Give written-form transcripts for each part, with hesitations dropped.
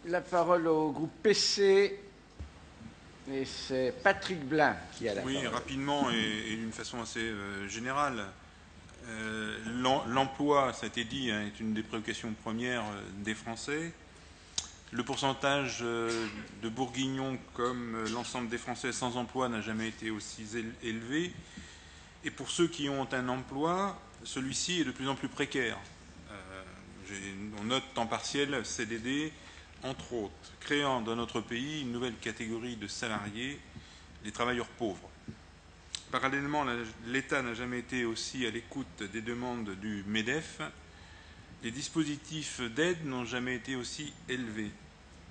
la parole au groupe PC. Et c'est Patrick Blin qui a la parole. Oui, rapidement et d'une façon assez générale. L'emploi, ça a été dit, est une des préoccupations premières des Français. Le pourcentage de bourguignons comme l'ensemble des Français sans emploi n'a jamais été aussi élevé. Et pour ceux qui ont un emploi, celui-ci est de plus en plus précaire. On note temps partiel, CDD, entre autres, créant dans notre pays une nouvelle catégorie de salariés, les travailleurs pauvres. Parallèlement, l'État n'a jamais été aussi à l'écoute des demandes du MEDEF. Les dispositifs d'aide n'ont jamais été aussi élevés.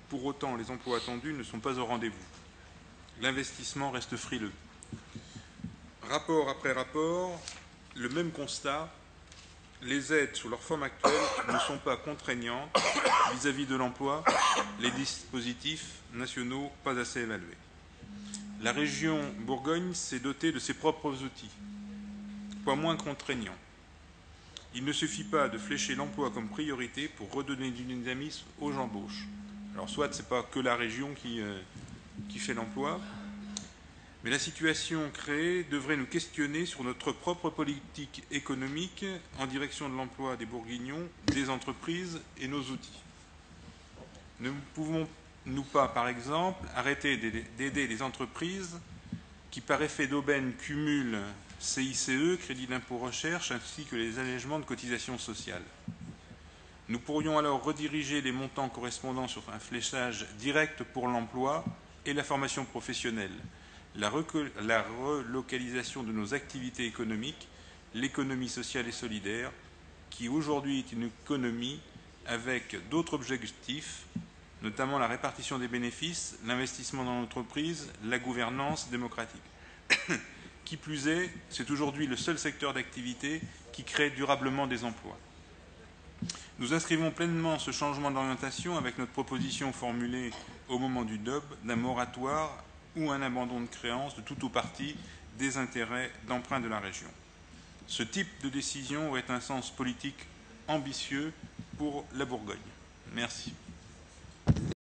Pour autant, les emplois attendus ne sont pas au rendez-vous. L'investissement reste frileux. Rapport après rapport, le même constat, les aides sous leur forme actuelle ne sont pas contraignantes vis-à-vis de l'emploi, les dispositifs nationaux pas assez évalués. La région Bourgogne s'est dotée de ses propres outils, pas moins contraignants. Il ne suffit pas de flécher l'emploi comme priorité pour redonner du dynamisme aux embauches. Alors soit ce n'est pas que la région qui fait l'emploi, mais la situation créée devrait nous questionner sur notre propre politique économique en direction de l'emploi des Bourguignons, des entreprises et nos outils. Ne pouvons-nous pas, par exemple, arrêter d'aider les entreprises qui, par effet d'aubaine, cumulent CICE, crédit d'impôt recherche, ainsi que les allègements de cotisations sociales? Nous pourrions alors rediriger les montants correspondant sur un fléchage direct pour l'emploi et la formation professionnelle, la relocalisation de nos activités économiques, l'économie sociale et solidaire, qui aujourd'hui est une économie avec d'autres objectifs, notamment la répartition des bénéfices, l'investissement dans l'entreprise, la gouvernance démocratique. Qui plus est, c'est aujourd'hui le seul secteur d'activité qui crée durablement des emplois. Nous inscrivons pleinement ce changement d'orientation avec notre proposition formulée au moment du DOB d'un moratoire ou un abandon de créance de tout ou partie des intérêts d'emprunt de la région. Ce type de décision aurait un sens politique ambitieux pour la Bourgogne. Merci.